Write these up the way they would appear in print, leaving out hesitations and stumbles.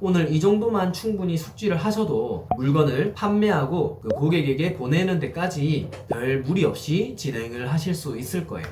오늘 이 정도만 충분히 숙지를 하셔도 물건을 판매하고 그 고객에게 보내는 데까지 별 무리 없이 진행을 하실 수 있을 거예요.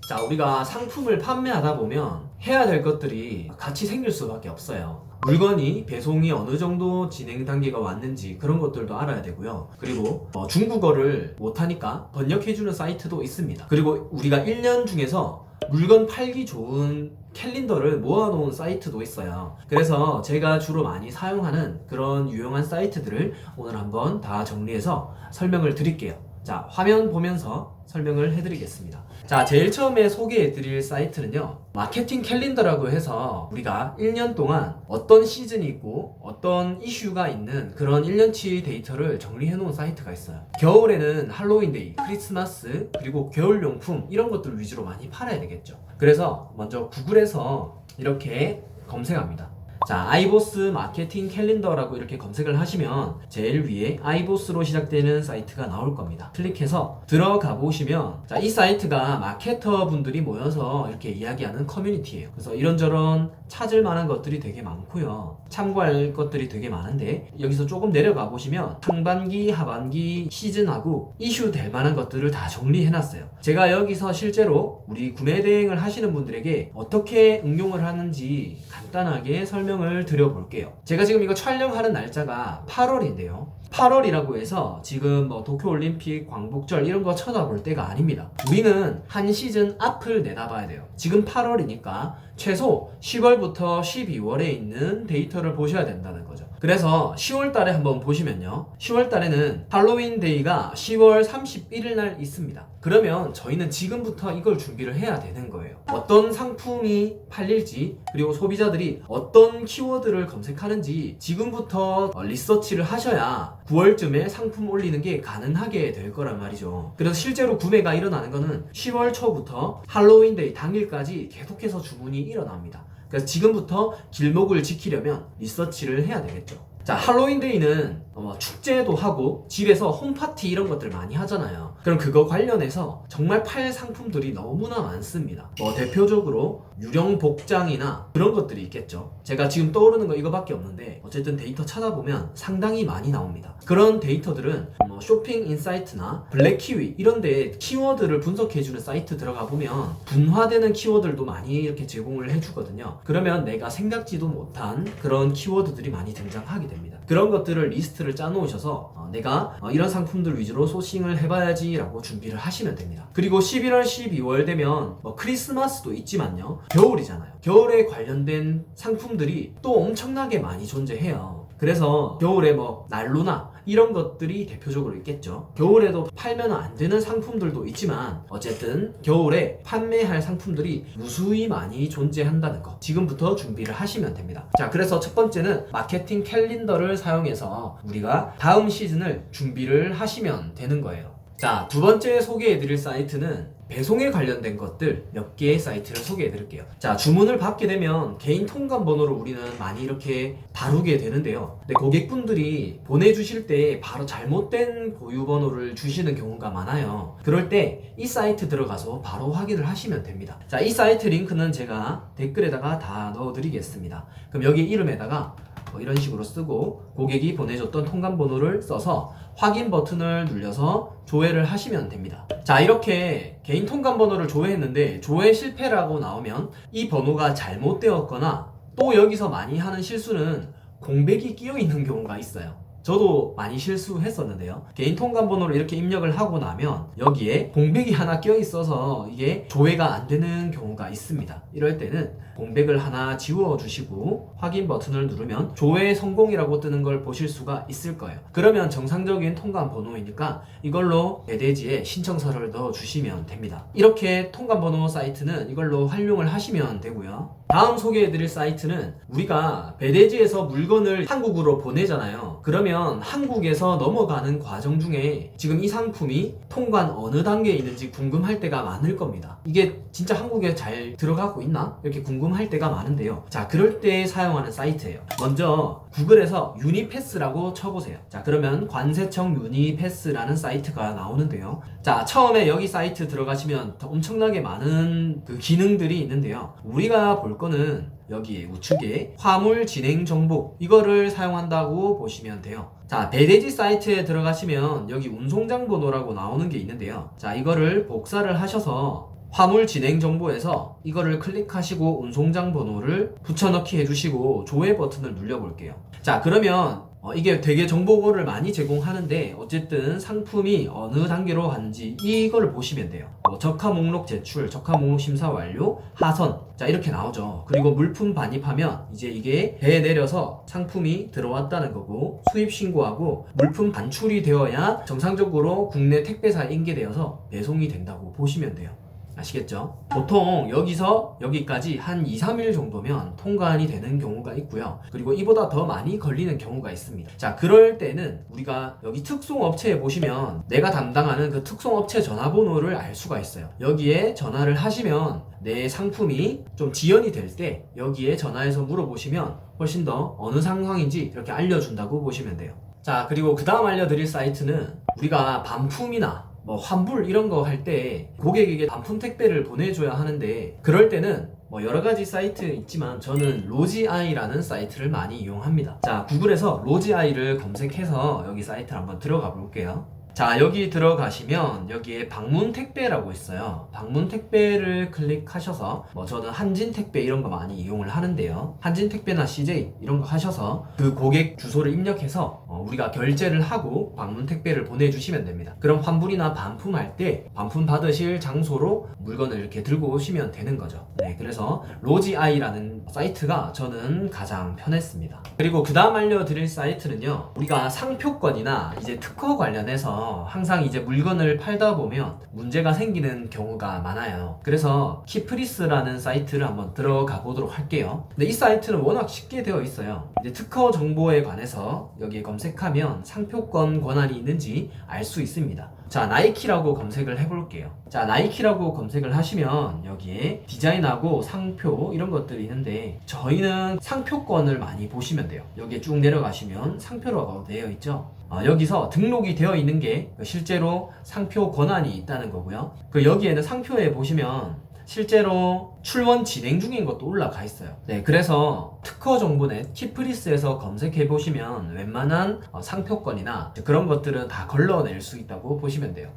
자, 우리가 상품을 판매하다 보면 해야 될 것들이 같이 생길 수밖에 없어요. 물건이 배송이 어느 정도 진행 단계가 왔는지 그런 것들도 알아야 되고요. 그리고 중국어를 못하니까 번역해주는 사이트도 있습니다. 그리고 우리가 1년 중에서 물건 팔기 좋은 캘린더를 모아놓은 사이트도 있어요. 그래서 제가 주로 많이 사용하는 그런 유용한 사이트들을 오늘 한번 다 정리해서 설명을 드릴게요. 자, 화면 보면서 설명을 해드리겠습니다. 자, 제일 처음에 소개해드릴 사이트는요, 마케팅 캘린더라고 해서 우리가 1년 동안 어떤 시즌이 있고 어떤 이슈가 있는 그런 1년치 데이터를 정리해 놓은 사이트가 있어요. 겨울에는 할로윈데이, 크리스마스, 그리고 겨울용품 이런 것들 위주로 많이 팔아야 되겠죠. 그래서 먼저 구글에서 이렇게 검색합니다. 자, 아이보스 마케팅 캘린더라고 이렇게 검색을 하시면 제일 위에 아이보스로 시작되는 사이트가 나올 겁니다. 클릭해서 들어가 보시면, 자, 이 사이트가 마케터 분들이 모여서 이렇게 이야기하는 커뮤니티예요. 그래서 이런저런 찾을 만한 것들이 되게 많고요. 참고할 것들이 되게 많은데, 여기서 조금 내려가 보시면 상반기, 하반기 시즌하고 이슈 될 만한 것들을 다 정리해 놨어요. 제가 여기서 실제로 우리 구매 대행을 하시는 분들에게 어떻게 응용을 하는지 간단하게 설명을 드려볼게요. 제가 지금 이거 촬영하는 날짜가 8월인데요. 8월이라고 해서 지금 도쿄올림픽, 광복절 이런 거 쳐다볼 때가 아닙니다. 우리는 한 시즌 앞을 내다봐야 돼요. 지금 8월이니까 최소 10월부터 12월에 있는 데이터를 보셔야 된다는 거죠. 그래서 10월 달에 한번 보시면요, 10월 달에는 할로윈 데이가 10월 31일 날 있습니다. 그러면 저희는 지금부터 이걸 준비를 해야 되는 거예요. 어떤 상품이 팔릴지, 그리고 소비자들이 어떤 키워드를 검색하는지 지금부터 리서치를 하셔야 9월쯤에 상품 올리는 게 가능하게 될 거란 말이죠. 그래서 실제로 구매가 일어나는 거는 10월 초부터 할로윈데이 당일까지 계속해서 주문이 일어납니다. 그래서 지금부터 길목을 지키려면 리서치를 해야 되겠죠. 자, 할로윈데이는 축제도 하고 집에서 홈파티 이런 것들 많이 하잖아요. 그럼 그거 관련해서 정말 팔 상품들이 너무나 많습니다. 대표적으로 유령 복장이나 그런 것들이 있겠죠. 제가 지금 떠오르는 거 이거밖에 없는데 어쨌든 데이터 찾아보면 상당히 많이 나옵니다. 그런 데이터들은 쇼핑 인사이트나 블랙키위 이런 데 키워드를 분석해주는 사이트 들어가 보면 분화되는 키워드들도 많이 이렇게 제공을 해주거든요. 그러면 내가 생각지도 못한 그런 키워드들이 많이 등장하게 됩니다. 그런 것들을 리스트를 짜놓으셔서 내가 이런 상품들 위주로 소싱을 해봐야지 라고 준비를 하시면 됩니다. 그리고 11월, 12월 되면 크리스마스도 있지만요, 겨울이잖아요. 겨울에 관련된 상품들이 또 엄청나게 많이 존재해요. 그래서 겨울에 난로나 이런 것들이 대표적으로 있겠죠. 겨울에도 팔면 안 되는 상품들도 있지만 어쨌든 겨울에 판매할 상품들이 무수히 많이 존재한다는 거 지금부터 준비를 하시면 됩니다. 자, 그래서 첫 번째는 마케팅 캘린더를 사용해서 우리가 다음 시즌을 준비를 하시면 되는 거예요. 자, 두 번째 소개해드릴 사이트는 배송에 관련된 것들 몇 개의 사이트를 소개해 드릴게요. 자, 주문을 받게 되면 개인 통관 번호를 우리는 많이 이렇게 다루게 되는데요. 근데 고객분들이 보내주실 때 바로 잘못된 고유 번호를 주시는 경우가 많아요. 그럴 때 이 사이트 들어가서 바로 확인을 하시면 됩니다. 자, 이 사이트 링크는 제가 댓글에다가 다 넣어 드리겠습니다. 그럼 여기 이름에다가 이런 식으로 쓰고 고객이 보내줬던 통관 번호를 써서 확인 버튼을 눌려서 조회를 하시면 됩니다. 자, 이렇게 개인 통관 번호를 조회했는데 조회 실패라고 나오면 이 번호가 잘못되었거나, 또 여기서 많이 하는 실수는 공백이 끼어 있는 경우가 있어요. 저도 많이 실수했었는데요. 개인 통관 번호를 이렇게 입력을 하고 나면 여기에 공백이 하나 껴 있어서 이게 조회가 안 되는 경우가 있습니다. 이럴 때는 공백을 하나 지워 주시고 확인 버튼을 누르면 조회 성공이라고 뜨는 걸 보실 수가 있을 거예요. 그러면 정상적인 통관 번호이니까 이걸로 배대지에 신청서를 넣어 주시면 됩니다. 이렇게 통관 번호 사이트는 이걸로 활용을 하시면 되고요. 다음 소개해드릴 사이트는 우리가 배대지에서 물건을 한국으로 보내잖아요. 그러면 그러면 한국에서 넘어가는 과정 중에 지금 이 상품이 통관 어느 단계에 있는지 궁금할 때가 많을 겁니다. 이게 진짜 한국에 잘 들어가고 있나? 이렇게 궁금할 때가 많은데요. 자, 그럴 때 사용하는 사이트예요. 먼저 구글에서 유니패스라고 쳐보세요. 자, 그러면 관세청 유니패스라는 사이트가 나오는데요. 자, 처음에 여기 사이트 들어가시면 엄청나게 많은 그 기능들이 있는데요. 우리가 볼 거는 여기 우측에 화물 진행 정보, 이거를 사용한다고 보시면 돼요. 자, 배대지 사이트에 들어가시면 여기 운송장 번호라고 나오는 게 있는데요. 자, 이거를 복사를 하셔서 화물 진행 정보에서 이거를 클릭하시고 운송장 번호를 붙여넣기 해주시고 조회 버튼을 눌러볼게요. 자, 그러면 이게 되게 정보를 많이 제공하는데 어쨌든 상품이 어느 단계로 가는지 이거를 보시면 돼요. 적화 목록 제출, 적화 목록 심사 완료, 하선, 자, 이렇게 나오죠. 그리고 물품 반입하면 이제 이게 배에 내려서 상품이 들어왔다는 거고, 수입 신고하고 물품 반출이 되어야 정상적으로 국내 택배사에 인계되어서 배송이 된다고 보시면 돼요. 아시겠죠? 보통 여기서 여기까지 한 2, 3일 정도면 통관이 되는 경우가 있고요. 그리고 이보다 더 많이 걸리는 경우가 있습니다. 자, 그럴 때는 우리가 여기 특송업체에 보시면 내가 담당하는 그 특송업체 전화번호를 알 수가 있어요. 여기에 전화를 하시면 내 상품이 좀 지연이 될 때 여기에 전화해서 물어보시면 훨씬 더 어느 상황인지 이렇게 알려준다고 보시면 돼요. 자, 그리고 그 다음 알려드릴 사이트는 우리가 반품이나 환불 이런 거 할 때 고객에게 반품 택배를 보내줘야 하는데, 그럴 때는 여러 가지 사이트 있지만 저는 로지아이라는 사이트를 많이 이용합니다. 자, 구글에서 로지아이를 검색해서 여기 사이트를 한번 들어가 볼게요. 자, 여기 들어가시면 여기에 방문 택배라고 있어요. 방문 택배를 클릭하셔서 저는 한진 택배 이런 거 많이 이용을 하는데요. 한진 택배나 CJ 이런 거 하셔서 그 고객 주소를 입력해서 우리가 결제를 하고 방문 택배를 보내주시면 됩니다. 그럼 환불이나 반품할 때 반품 받으실 장소로 물건을 이렇게 들고 오시면 되는 거죠. 네, 그래서 로지아이라는 사이트가 저는 가장 편했습니다. 그리고 그 다음 알려드릴 사이트는요, 우리가 상표권이나 이제 특허 관련해서 항상 이제 물건을 팔다 보면 문제가 생기는 경우가 많아요. 그래서 키프리스라는 사이트를 한번 들어가 보도록 할게요. 근데 이 사이트는 워낙 쉽게 되어 있어요. 이제 특허 정보에 관해서 여기에 검색하면 상표권 권한이 있는지 알 수 있습니다. 자, 나이키라고 검색을 해볼게요. 자, 나이키라고 검색을 하시면 여기에 디자인하고 상표 이런 것들이 있는데 저희는 상표권을 많이 보시면 돼요. 여기에 쭉 내려가시면 상표라고 되어 있죠. 여기서 등록이 되어 있는 게 실제로 상표 권한이 있다는 거고요. 그 여기에는 상표에 보시면 실제로 출원 진행 중인 것도 올라가 있어요. 네, 그래서 특허 정보넷 키프리스에서 검색해 보시면 웬만한 상표권이나 그런 것들은 다 걸러낼 수 있다고 보시면 돼요.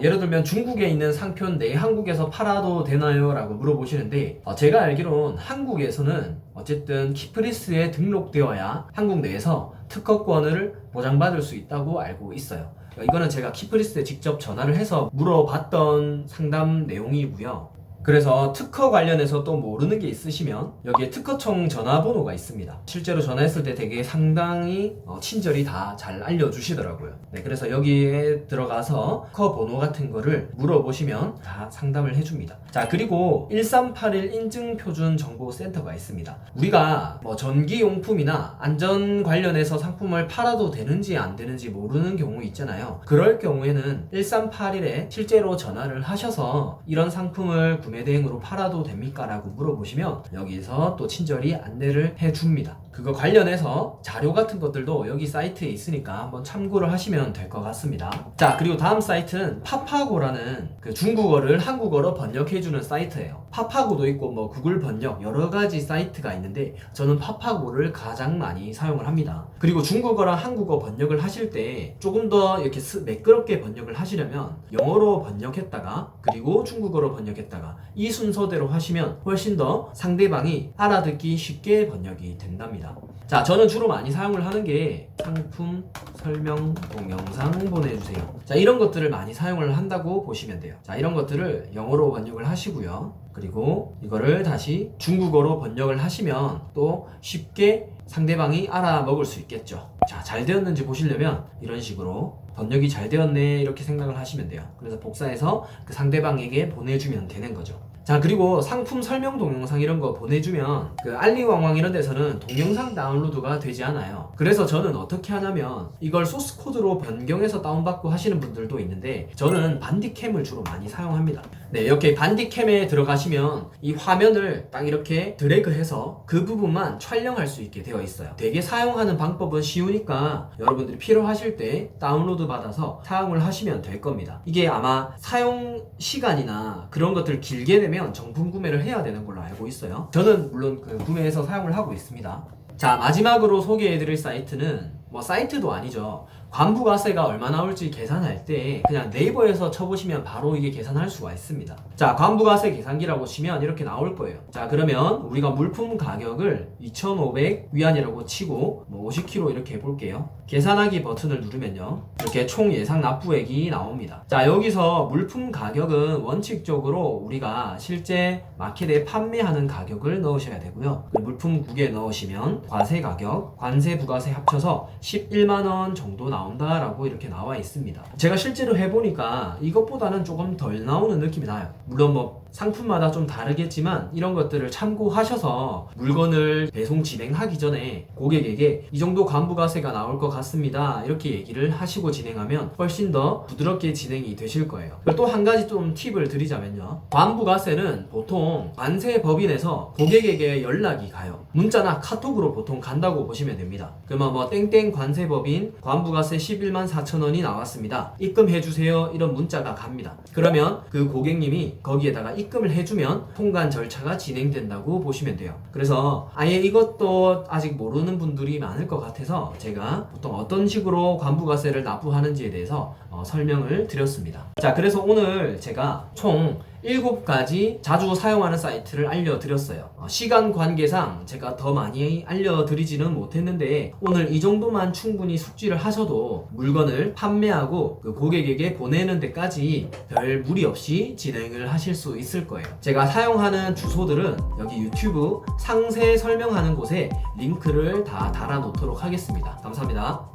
예를 들면 중국에 있는 상표는 내 한국에서 팔아도 되나요? 라고 물어보시는데 제가 알기로는 한국에서는 어쨌든 키프리스에 등록되어야 한국 내에서 특허권을 보장받을 수 있다고 알고 있어요. 이거는 제가 키프리스에 직접 전화를 해서 물어봤던 상담 내용이고요. 그래서 특허 관련해서 또 모르는 게 있으시면 여기에 특허청 전화번호가 있습니다. 실제로 전화했을 때 되게 상당히 친절히 다 잘 알려주시더라고요. 네, 그래서 여기에 들어가서 특허 번호 같은 거를 물어보시면 다 상담을 해줍니다. 자, 그리고 1381 인증표준정보센터가 있습니다. 우리가 전기용품이나 안전 관련해서 상품을 팔아도 되는지 안 되는지 모르는 경우 있잖아요. 그럴 경우에는 1381에 실제로 전화를 하셔서 이런 상품을 구매 대행으로 팔아도 됩니까? 라고 물어보시면 여기서 또 친절히 안내를 해줍니다. 그거 관련해서 자료 같은 것들도 여기 사이트에 있으니까 한번 참고를 하시면 될 것 같습니다. 자, 그리고 다음 사이트는 파파고라는 그 중국어를 한국어로 번역해주는 사이트예요. 파파고도 있고 구글 번역 여러 가지 사이트가 있는데 저는 파파고를 가장 많이 사용을 합니다. 그리고 중국어랑 한국어 번역을 하실 때 조금 더 이렇게 매끄럽게 번역을 하시려면 영어로 번역했다가 그리고 중국어로 번역했다가 이 순서대로 하시면 훨씬 더 상대방이 알아듣기 쉽게 번역이 된답니다. 자, 저는 주로 많이 사용을 하는 게 상품 설명 동영상 보내주세요. 자, 이런 것들을 많이 사용을 한다고 보시면 돼요. 자, 이런 것들을 영어로 번역을 하시고요. 그리고 이거를 다시 중국어로 번역을 하시면 또 쉽게 상대방이 알아먹을 수 있겠죠. 자, 잘 되었는지 보시려면 이런 식으로 번역이 잘 되었네 이렇게 생각을 하시면 돼요. 그래서 복사해서 그 상대방에게 보내주면 되는 거죠. 자, 그리고 상품 설명 동영상 이런 거 보내주면 그 알리왕왕 이런 데서는 동영상 다운로드가 되지 않아요. 그래서 저는 어떻게 하냐면 이걸 소스 코드로 변경해서 다운받고 하시는 분들도 있는데 저는 반디캠을 주로 많이 사용합니다. 네, 이렇게 반디캠에 들어가시면 이 화면을 딱 이렇게 드래그해서 그 부분만 촬영할 수 있게 되어 있어요. 되게 사용하는 방법은 쉬우니까 여러분들이 필요하실 때 다운로드 받아서 사용을 하시면 될 겁니다. 이게 아마 사용 시간이나 그런 것들 길게 되면 정품 구매를 해야 되는 걸로 알고 있어요. 저는 물론 그 구매해서 사용을 하고 있습니다. 자, 마지막으로 소개해드릴 사이트는 뭐 사이트도 아니죠. 관부가세가 얼마 나올지 계산할 때 그냥 네이버에서 쳐보시면 바로 이게 계산할 수가 있습니다. 자, 관부가세 계산기라고 치면 이렇게 나올 거예요. 자, 그러면 우리가 물품 가격을 2,500위안이라고 치고 뭐 50kg 이렇게 해볼게요. 계산하기 버튼을 누르면요, 이렇게 총 예상 납부액이 나옵니다. 자, 여기서 물품 가격은 원칙적으로 우리가 실제 마켓에 판매하는 가격을 넣으셔야 되고요. 물품국에 넣으시면 과세 가격, 관세 부가세 합쳐서 11만원 정도 나온다라고 이렇게 나와 있습니다. 제가 실제로 해보니까 이것보다는 조금 덜 나오는 느낌이 나요. 물론 뭐 상품마다 좀 다르겠지만 이런 것들을 참고하셔서 물건을 배송 진행하기 전에 고객에게 이 정도 관부가세가 나올 것 같습니다 이렇게 얘기를 하시고 진행하면 훨씬 더 부드럽게 진행이 되실 거예요. 그리고 또 한 가지 좀 팁을 드리자면요, 관부가세는 보통 관세법인에서 고객에게 연락이 가요. 문자나 카톡으로 보통 간다고 보시면 됩니다. 그러면 뭐 땡땡 관세법인 관부가세 11만 4천원이 나왔습니다, 입금해주세요, 이런 문자가 갑니다. 그러면 그 고객님이 거기에다가 입금을 해주면 통관 절차가 진행된다고 보시면 돼요. 그래서 아예 이것도 아직 모르는 분들이 많을 것 같아서 제가 보통 어떤 식으로 관부가세를 납부하는지에 대해서 설명을 드렸습니다. 자, 그래서 오늘 제가 총 7가지 자주 사용하는 사이트를 알려드렸어요. 시간 관계상 제가 더 많이 알려드리지는 못했는데 오늘 이 정도만 충분히 숙지를 하셔도 물건을 판매하고 그 고객에게 보내는 데까지 별 무리 없이 진행을 하실 수 있을 거예요. 제가 사용하는 주소들은 여기 유튜브 상세 설명하는 곳에 링크를 다 달아 놓도록 하겠습니다. 감사합니다.